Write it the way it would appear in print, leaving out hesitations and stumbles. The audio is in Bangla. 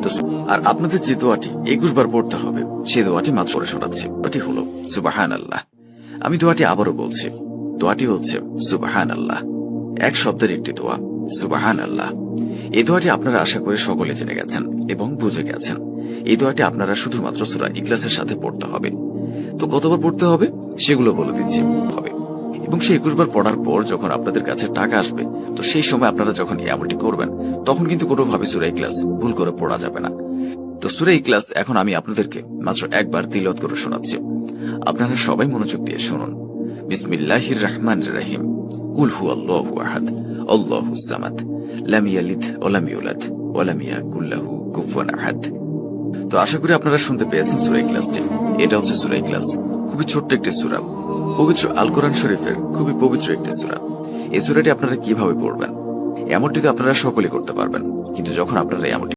তো আর আপনাদের যে দোয়াটি 21 বার পড়তে হবে সেই দোয়াটি মাত্র পড়ে শোনাচ্ছি। দোয়াটি হলো সুবহানাল্লাহ। আমি দোয়াটি আবারও বলছি, দোয়াটি হচ্ছে সুবহানাল্লাহ। এক শব্দের একটি দোয়া, সুবহানাল্লাহ। এই দোয়াটি আপনারা আশা করি সকলে জেনে গেছেন এবং বুঝে গেছেন। এই দোয়াটি আপনারা শুধুমাত্র সূরা ইখলাসের সাথে পড়তে হবে। তো কতবার পড়তে হবে সেগুলো বলে দিচ্ছি হবে। এবং সেই 21 বার পড়ার পর যখন আপনাদের কাছে টাকা আসবে, তো সেই সময় আপনারা যখন এই আমলটি করবেন তখন কিন্তু কোনোভাবে সূরা ইখলাস ভুল করে পড়া যাবে না। তো সূরা ইখলাস এখন আমি আপনাদেরকে মাত্র একবার তিলাওয়াত করে শোনাচ্ছি। আপনারা সবাই মনোযোগ দিয়ে শুনুন। বিসমিল্লাহির রহমানির রহিম। কুল হুয়াল্লাহু আহাদ, আল্লাহুস সামাদ, লাম ইয়ালিদ ওয়া লাম ইউলাদ ওয়া লাম ইয়াকুল লাহু কুফুয়ান আহাদ। তো আশা করি আপনারা শুনতে পেয়েছেন সূরা ইখলাসটি। এটা হচ্ছে সূরা ইখলাস, খুবই ছোট্ট একটি সূরা, পবিত্র আল কোরআন শরীফের খুবই পবিত্র একটি সূরা। এই সূরাটি আপনারা কিভাবে পড়বেন, এমনটি তো আপনারা সকলেই করতে পারবেন, কিন্তু যখন আপনারা এমনটি